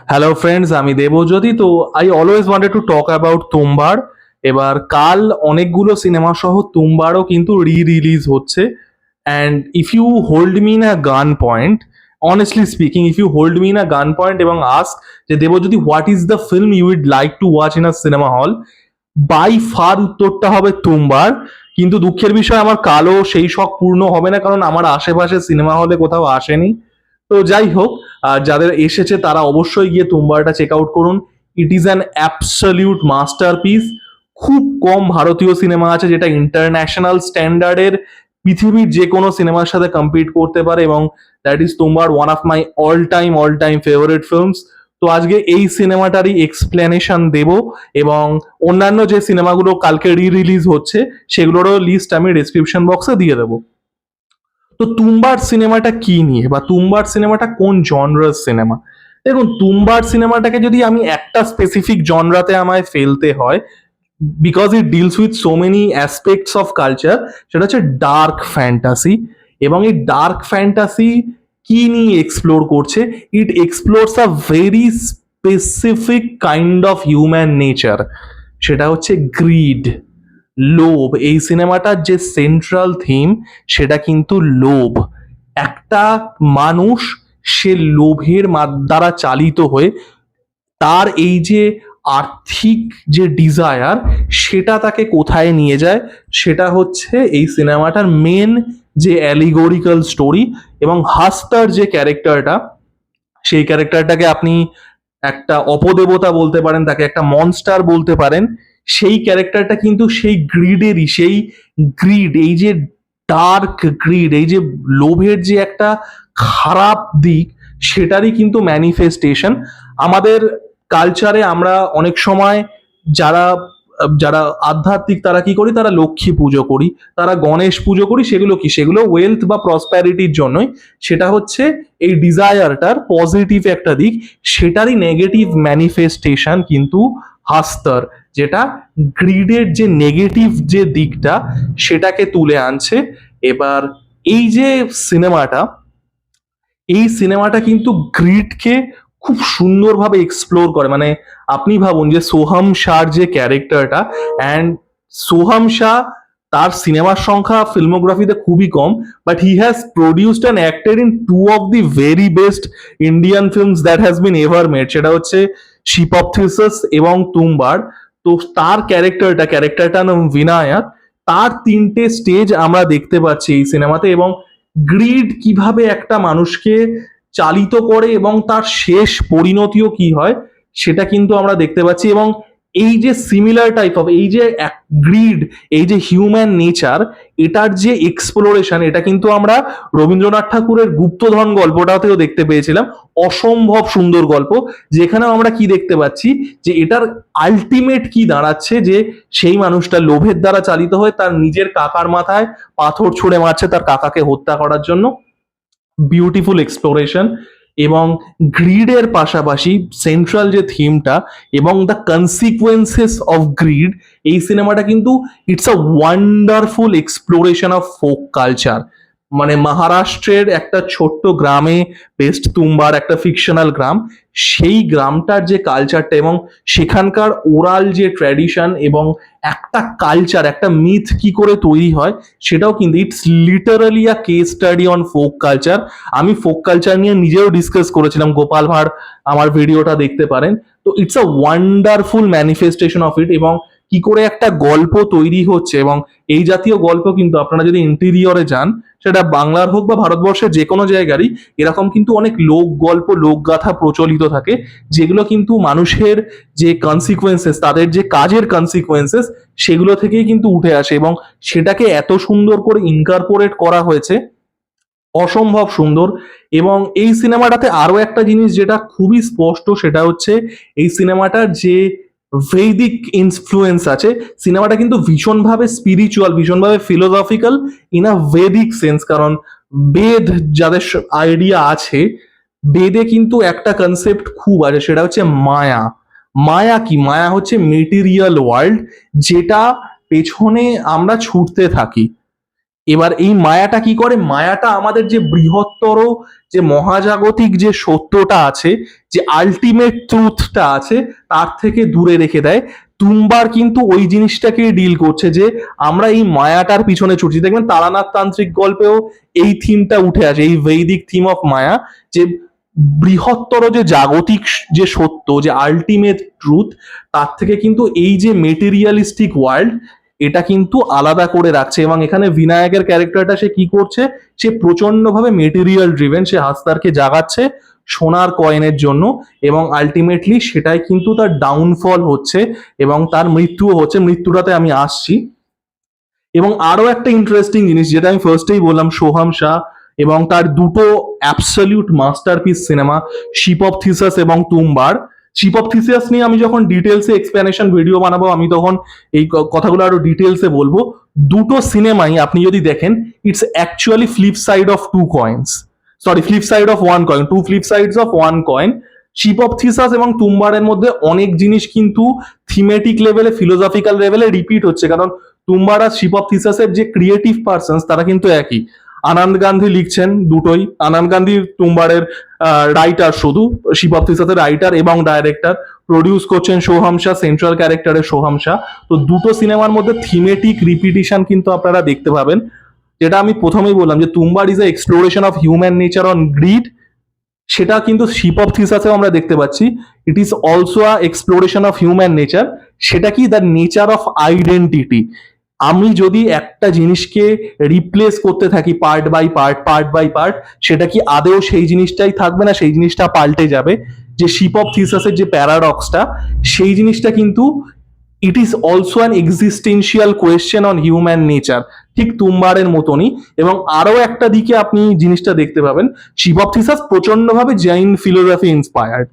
Hello friends, আমি দেবজ্যোতি। তো I always wanted to talk about Tumbbad. এবার কাল অনেকগুলো সিনেমা সহ তুম্বারও কিন্তু রিলিজ হচ্ছে। And if you hold me in a gun point, honestly speaking, if you hold me in a gun point এবং আস্ক যে Debjyoti what is the film you would like to watch in a cinema hall, by far উত্তরটা হবে তুম্বার। কিন্তু দুঃখের বিষয়, আমার কালও সেই শখ পূর্ণ হবে না, কারণ আমার আশেপাশে সিনেমা হলে কোথাও আসেনি। তো যাই হোক, যাদের এসেছে তারা অবশ্যই গিয়ে তুম্বারটা চেক আউট করুন। It is an absolute masterpiece. খুব কম ভারতীয় সিনেমা আছে যেটা ইন্টারন্যাশনাল স্ট্যান্ডার্ডের পৃথিবীর যে কোনো সিনেমার সাথে কম্পিট করতে পারে, এবং that is Tumbbad, one of my all time favourite films. তো আজকে এই সিনেমাটারই এক্সপ্লেনেশন দেব, এবং অন্যান্য যে সিনেমাগুলো কালকে রিলিজ হচ্ছে সেগুলোরও লিস্ট আমি ডিসক্রিপশন বক্সে দিয়ে দেবো। তো তুম্বার সিনেমাটা কি নিয়ে, বা তুম্বার সিনেমাটা কোন জনরার সিনেমা? দেখুন, তুম্বার সিনেমাটাকে যদি আমি একটা স্পেসিফিক জনরাতে আমায় ফেলতে হয়, because it deals with so many aspects of culture, সেটা হচ্ছে ডার্ক ফ্যান্টাসি। এবং এই ডার্ক ফ্যান্টাসি কি নিয়ে এক্সপ্লোর করছে? It explores a very specific kind of human nature, সেটা হচ্ছে গ্রিড, লোভ। এই সিনেমাটার যে সেন্ট্রাল থিম সেটা কিন্তু লোভ। একটা মানুষ, সে লোভের দ্বারা চালিত হয়ে তার এই যে আর্থিক যে ডিজায়ার, সেটা তাকে কোথায় নিয়ে যায়, সেটা হচ্ছে এই সিনেমাটার মেন যে অ্যালিগোরিক্যাল স্টোরি। এবং হাস্তার যে ক্যারেক্টারটা, সেই ক্যারেক্টারটাকে আপনি একটা অপদেবতা বলতে পারেন, তাকে একটা মনস্টার বলতে পারেন। সেই ক্যারেক্টারটা কিন্তু সেই গ্রিডেরই, সেই গ্রিড, এই যে ডার্ক গ্রিড, এই যে লোভের যে একটা খারাপ দিক, সেটারই কিন্তু ম্যানিফেস্টেশন। আমাদের কালচারে আমরা অনেক সময় যারা যারা আধ্যাত্মিক, তারা কি করি, তারা লক্ষ্মী পুজো করি, তারা গণেশ পুজো করি। সেগুলো কি? সেগুলো ওয়েলথ বা প্রসপ্যারিটির জন্যই। সেটা হচ্ছে এই ডিজায়ারটার পজিটিভ একটা দিক, সেটারই নেগেটিভ ম্যানিফেস্টেশন কিন্তু হাস্তার, যেটা গ্রিডের যে নেগেটিভ যে দিকটা সেটাকে তুলে আনছে। এবার এই যে সিনেমাটা, এই সিনেমাটা কিন্তু গ্রিডকে খুব সুন্দরভাবে এক্সপ্লোর করে। মানে আপনি ভাবুন যে সোহম শাহর যে ক্যারেক্টারটা, অ্যান্ড সোহম শাহ, তার সিনেমার সংখ্যা ফিল্মোগ্রাফিতে খুবই কম, but he has produced and acted in two of the very best Indian films that has been ever made, সেটা হচ্ছে শিপ অফ থিসিস এবং তুম্বার। তো তার ক্যারেক্টারটা নাম বিনায়ক। তার তিনটে স্টেজ আমরা দেখতে পাচ্ছি এই সিনেমাতে, এবং গ্রিড কিভাবে একটা মানুষকে চালিত করে এবং তার শেষ পরিণতিও কি হয় সেটা কিন্তু আমরা দেখতে পাচ্ছি। এবং এই যে সিমিলার টাইপ অফ, এই যে গ্রিড, এই যে হিউম্যান নেচার, এটার যে এক্সপ্লোরেশন, এটা কিন্তু আমরা রবীন্দ্রনাথ ঠাকুরের গুপ্তধন গল্পটাতেও দেখতে পেয়েছিলাম। অসম্ভব সুন্দর গল্প, যেখানেও আমরা কি দেখতে পাচ্ছি, যে এটার আলটিমেট কি দাঁড়াচ্ছে, যে সেই মানুষটা লোভের দ্বারা চালিত হয়ে তার নিজের কাকার মাথায় পাথর ছুঁড়ে মারছে তার কাকাকে হত্যা করার জন্য। Beautiful exploration. এবং গ্রিডের পাশাপাশি সেন্ট্রাল যে থিমটা এবং দ্য কনসিকুয়েন্সেস অফ গ্রিড, এই সিনেমাটা কিন্তু it's a wonderful exploration of folk culture. মানে মহারাষ্ট্রের একটা ছোট্ট গ্রামে বেস্ট তুম্বার, একটা ফিকশনাল গ্রাম, সেই গ্রামটার যে কালচারটা এবং সেখানকার ওরাল যে ট্র্যাডিশন এবং একটা কালচার, একটা মিথ কি করে তৈরি হয়, সেটাও কিন্তু it's literally a case study on folk culture. আমি ফোক কালচার নিয়ে নিজেও ডিসকাস করেছিলাম, গোপাল ভাঁড়, আমার ভিডিওটা দেখতে পারেন। তো it's a wonderful manifestation of it, এবং কি করে একটা গল্প তৈরি হচ্ছে। এবং এই জাতীয় গল্প কিন্তু আপনারা যদি ইন্টেরিয়রে যান, সেটা বাংলার হোক বা ভারতবর্ষের যে কোনো জায়গারই, এরকম কিন্তু অনেক লোক গল্প, লোকগাথা প্রচলিত থাকে, যেগুলো কিন্তু মানুষের যে কনসিকুয়েন্সেস, তাদের যে কাজের কনসিকুয়েন্সেস, সেগুলো থেকেই কিন্তু উঠে আসে। এবং সেটাকে এত সুন্দর করে ইনকর্পোরেট করা হয়েছে, অসম্ভব সুন্দর। এবং এই সিনেমাটাতে আরো একটা জিনিস যেটা খুবই স্পষ্ট, সেটা হচ্ছে এই সিনেমাটার যে বৈদিক ইনফ্লুয়েন্স আছে, সিনেমাটা কিন্তু ভীষণভাবে স্পিরিচুয়াল, ভীষণভাবে philosophical in a Vedic sense. কারণ বেদ, যাদের আইডিয়া আছে, বেদে কিন্তু একটা কনসেপ্ট খুব আছে, সেটা হচ্ছে মায়া। মায়া কি? মায়া হচ্ছে মেটেরিয়াল ওয়ার্ল্ড, যেটা পেছনে আমরা ছুটতে থাকি। এবার এই মায়াটা কি করে, মায়াটা আমাদের যে বৃহত্তর যে মহাজাগতিক যে সত্যটা আছে, যে আলটিমেট ট্রুথটা আছে, তার থেকে দূরে রেখে দেয়। তুম্বার কিন্তু ওই জিনিসটাকে ডিল করছে যে আমরা এই মায়াটার পিছনে ছুটছি। দেখবেন তারানাথ তান্ত্রিক গল্পেও এই থিমটা উঠে আসে, এই বৈদিক থিম অফ মায়া, যে বৃহত্তর যে জাগতিক যে সত্য, যে আলটিমেট ট্রুথ, তার থেকে কিন্তু এই যে মেটেরিয়ালিস্টিক ওয়ার্ল্ড, এটা কিন্তু আলাদা করে রাখছে। এবং এখানে বিনায়কের ক্যারেক্টারটা সে কি করছে, সে প্রচন্ডভাবে মেটেরিয়াল ড্রিভেন, সে হাসদারকে জাগাচ্ছে সোনার কয়েনের জন্য, এবং আলটিমেটলি সেটাই কিন্তু তার ডাউনফল হচ্ছে এবং তার মৃত্যুও হচ্ছে। মৃত্যুটাতে আমি আসছি। এবং আরো একটা ইন্টারেস্টিং জিনিস, যেটা আমি ফার্স্টেই বললাম, সোহাম শাহ এবং তার দুটো absolute masterpiece cinema, ship of Theseus এবং তুম্বার। শিপ অফ থিসাস নিয়ে আমি যখন ডিটেলসে এক্সপ্লেনেশন ভিডিও বানাবো, আমি তখন এই কথাগুলো আরো ডিটেলসে বলবো। দুটো সিনেমাই আপনি যদি দেখেন, it's actually flip side of two coins, sorry, flip side of one coin, two flip sides of one coin. Ship of Theseus এবং তুম্বারের মধ্যে অনেক জিনিস কিন্তু থিমেটিক লেভেলে, ফিলোসফিক্যাল লেভেলে রিপিট হচ্ছে, কারণ তুম্বার আর শিপ অফ থিসাসের যে ক্রিয়েটিভ পার্সনস, তারা কিন্তু একই। আনন্দ গান্ধী লিখছেন দুটোই, আনন্দ গান্ধী তুম্বারের রাইটার, শুধু শিপ অফ থিসাসের রাইটার এবং ডাইরেক্টর, প্রডিউস করছেন সোহাম শাহ, সেন্ট্রাল ক্যারেক্টারের সোহাম শাহ। তো দুটো সিনেমার মধ্যে থিমেটিক রিপিটিশন কিন্তু আপনারা দেখতে পাবেন। যেটা আমি প্রথমেই বললাম যে Tumbbad is a exploration of human nature on greed, সেটা কিন্তু শিপ অফ থিসাসেও আমরা দেখতে পাচ্ছি। It is also a exploration of human nature. সেটা কি, দ্য নেচার অফ আইডেন্টিটি। আমি যদি একটা জিনিসকে রিপ্লেস করতে থাকি part by part, part by part, সেটা কি আদেও সেই জিনিসটাই থাকবে না, সেই জিনিসটা পাল্টে যাবে। যে শিপ অফ থিসাসের যে প্যারাডক্সটা, সেই জিনিসটা কিন্তু ইট is also an existential question on human nature, ঠিক তুম্বারের মতনই। এবং আরো একটা দিকে আপনি জিনিসটা দেখতে পাবেন, শিপ অফ থিসাস প্রচন্ডভাবে জৈন ফিলোসফি ইন্সপায়ার্ড।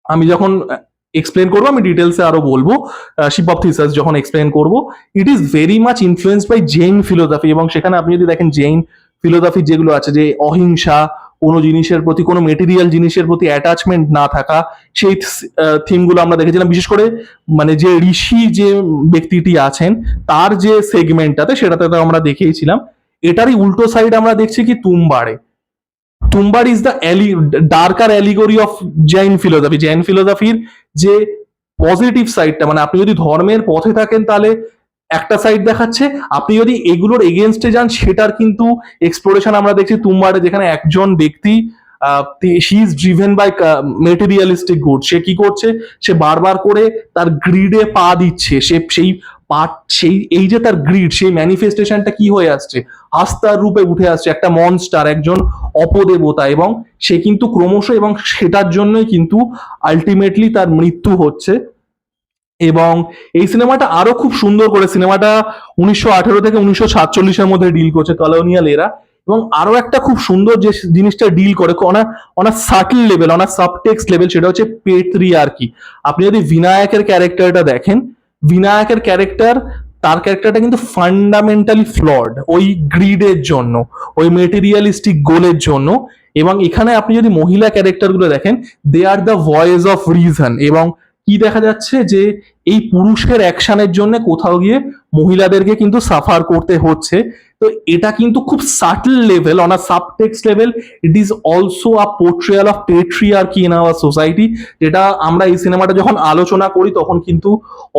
আমি যখন এক্সপ্লেন করবো, আমি ডিটেলসে আরো বলবো। শিপ অফ থিসাস যখন এক্সপ্লেন করবো, it is very much influenced by Jain philosophy. এবং সেখানে আপনি যদি দেখেন জৈন ফিলোসফি যেগুলো আছে, যে অহিংসা, কোনো জিনিসের প্রতি, কোনো মেটেরিয়াল জিনিসের প্রতি অ্যাটাচমেন্ট না থাকা, সেই থিমগুলো আমরা দেখেছিলাম। বিশেষ করে মানে যে ঋষি যে ব্যক্তিটি আছেন, তার যে সেগমেন্টটাতে, সেটাতে তো আমরা দেখেইছিলাম। এটারই উল্টো সাইড আমরা দেখছি কি তুম্বারে। Tumbbad is the darker allegory of Jain philosophy. Jain ফিলোসফির যে পজিটিভ সাইডটা, মানে আপনি যদি ধর্মের পথে থাকেন তাহলে একটা সাইড দেখাচ্ছে, আপনি যদি এগুলোর এগেনস্টে যান সেটার কিন্তু এক্সপ্লোরেশন আমরা দেখছি তুম্বারে, যেখানে একজন ব্যক্তি she is driven by materialistic good. সে কি করছে, সে বারবার করে তার গ্রিডে পা দিচ্ছে, সে সেই পার্ট, সেই এই যে তার গ্রিড, সেই ম্যানিফেস্টেশনটা কি হয়ে আসছে, আস্থার রূপে উঠে আসছে, একটা মনস্টার, একজন অপদেবতা। এবং সে কিন্তু ক্রমশ, এবং সেটার জন্যই কিন্তু আলটিমেটলি তার মৃত্যু হচ্ছে। এবং এই সিনেমাটা আরো খুব সুন্দর করে, সিনেমাটা 1918 থেকে 1947-এর মধ্যে ডিল করছে, কলোনিয়াল এরা। এবং আরো একটা খুব সুন্দর যে জিনিসটা ডিল করে on a subtle level, on a subtext level, সেটা হচ্ছে পেট্রিয়ার্কি। আপনি যদি বিনায়কের ক্যারেক্টারটা দেখেন, বিনায়কের ক্যারেক্টার, তার ক্যারেক্টারটা কিন্তু ফান্ডামেন্টালি ফ্লড ওই গ্রিডের জন্য, ওই মেটেরিয়ালিস্টিক গোলের জন্য। এবং এখানে আপনি যদি মহিলা ক্যারেক্টারগুলো দেখেন, they are the voice of reason. এবং কি দেখা যাচ্ছে, যে এই পুরুষের অ্যাকশনের জন্য কোথাও গিয়ে মহিলাদেরকে কিন্তু সাফার করতে হচ্ছে। তো এটা কিন্তু খুব subtle level, on a subtext level, it is also a portrayal of patriarchy in our society, যেটা আমরা এই সিনেমাটা যখন আলোচনা করি তখন কিন্তু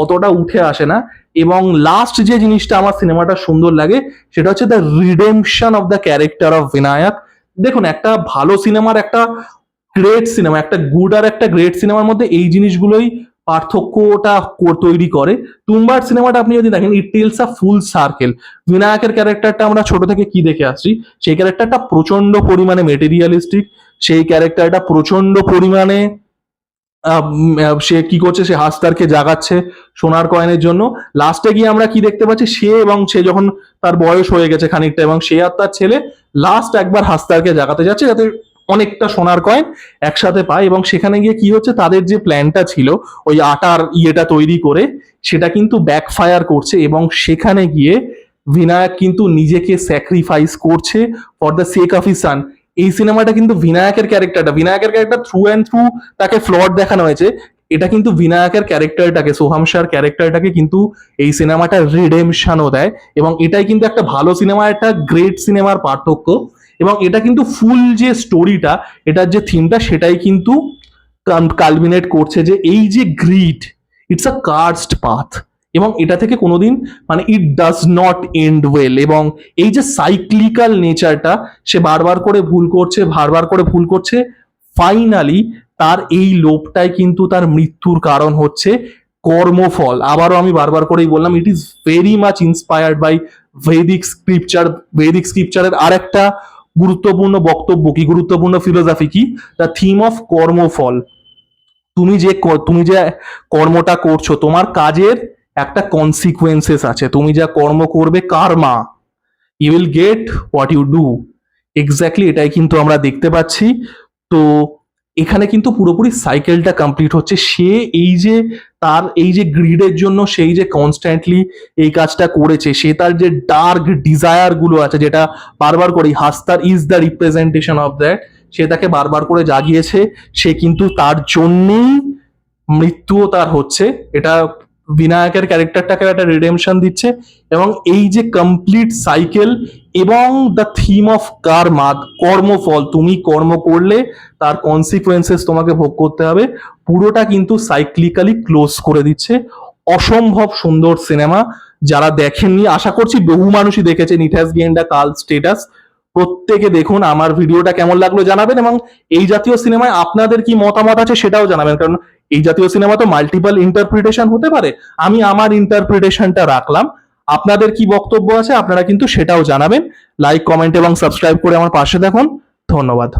অতটা উঠে আসে না। এবং লাস্ট যে জিনিসটা আমার সিনেমাটা সুন্দর লাগে, সেটা হচ্ছে the redemption of the character of Vinayak. দেখুন, একটা ভালো সিনেমার, একটা গ্রেট সিনেমা, একটা গুড আর একটা গ্রেট সিনেমার মধ্যে এই জিনিসগুলোই পার্থক্যটা তৈরি করে। তুম্বার সিনেমাটা আপনি যদি দেখেন, it tells a full circle. বিনায়কের ক্যারেক্টারটা আমরা ছোট থেকে কি দেখে আসছি, সেই ক্যারেক্টারটা প্রচন্ড পরিমাণে মেটেরিয়ালিস্টিক, সেই ক্যারেক্টারটা প্রচন্ড পরিমাণে সে কি করছে, সে হাসদারকে জাগাচ্ছে সোনার কয়েনের জন্য। লাস্টে গিয়ে আমরা কি দেখতে পাচ্ছি, সে এবং সে যখন তার বয়স হয়ে গেছে খানিকটা, এবং সে আর তার ছেলে লাস্ট একবার হাসদারকে জাগাতে যাচ্ছে, যাতে অনেকটা সোনার কয়েন একসাথে পায়। এবং সেখানে গিয়ে কি হচ্ছে, তাদের যে প্ল্যানটা ছিল ওই আটার ইয়েটা তৈরি করে, সেটা কিন্তু ব্যাকফায়ার করছে। এবং সেখানে গিয়ে বিনায়ক কিন্তু নিজেকে স্যাক্রিফাইস করছে for the sake of his son. এই সিনেমাটা কিন্তু বিনায়কের ক্যারেক্টার থ্রু অ্যান্ড থ্রু তাকে ফ্লড দেখানো হয়েছে, এটা কিন্তু বিনায়কের ক্যারেক্টারটাকে, সোহাম শাহর ক্যারেক্টারটাকে কিন্তু এই সিনেমাটা রিডেমশনও দেয়, এবং এটাই কিন্তু একটা ভালো সিনেমা, একটা গ্রেট সিনেমার পার্থক্য। এবং এটা কিন্তু ফুল যে স্টোরিটা, এটার যে থিমটা, সেটাই কিন্তু কালমিনেট করছে যে এই যে grid, it's a cursed path, এবং এটা থেকে কোনোদিন মানে it does not end well. এবং এই যে সাইক্লিক্যাল নেচারটা, সে বারবার করে ভুল করছে, বারবার করে ভুল করছে, ফাইনালি তার এই লোভটাই কিন্তু তার মৃত্যুর কারণ হচ্ছে কর্মফল। আবারও আমি বারবার করেই বললাম, it is very much inspired by Vedic scripture. Vedic স্ক্রিপচারের আর একটা গুরুত্বপূর্ণ বক্তব্য কি, গুরুত্বপূর্ণ ফিলোসফি কি, দ্য থিম অফ কর্মফল। তুমি যে কর্মটা করছো, তোমার কাজের একটা কনসিকুয়েন্সেস আছে, তুমি যা কর্ম করবে, karma, you will get what you do. Exactly এটাই কিন্তু আমরা দেখতে পাচ্ছি। তো এখানে কিন্তু পুরোপুরি সাইকেলটা কমপ্লিট হচ্ছে। সে এই যে তার এই যে গ্রিডের জন্য সেই যে কনস্ট্যান্টলি এই কাজটা করেছে, সে তার যে ডার্ক ডিজায়ার গুলো আছে, যেটা বারবার করে Hastar is the representation of that, সে তাকে বারবার করে জাগিয়েছে, সে কিন্তু তার জন্যেই মৃত্যুও তার হচ্ছে। এটা বিনায়কের ক্যারেক্টারটাকে একটা রিডেমশন দিচ্ছে, এবং এই যে কমপ্লিট সাইকেল এবং দ্য থিম অফ কার্মা, কর্মফল, তুমি কর্ম করলে তার কনসিকুয়েন্সেস তোমাকে ভোগ করতে হবে, পুরোটা কিন্তু সাইক্লিক্যালি ক্লোজ করে দিচ্ছে। অসম্ভব সুন্দর সিনেমা। যারা দেখেননি, আশা করছি বহু মানুষই দেখেছেন, it has gained a cult status. প্রত্যেকে দেখুন, আমার ভিডিওটা কেমন লাগলো জানাবেন, এবং এই জাতীয় সিনেমায় আপনাদের কি মতামত আছে সেটাও জানাবেন, কারণ এই জাতীয় সিনেমা তো মাল্টিপল ইন্টারপ্রিটেশন হতে পারে। আমি আমার ইন্টারপ্রিটেশনটা রাখলাম, আপনাদের কি বক্তব্য আছে আপনারা কিন্তু সেটাও জানাবেন। লাইক, কমেন্ট এবং সাবস্ক্রাইব করে আমার পাশে দেখুন। ধন্যবাদ।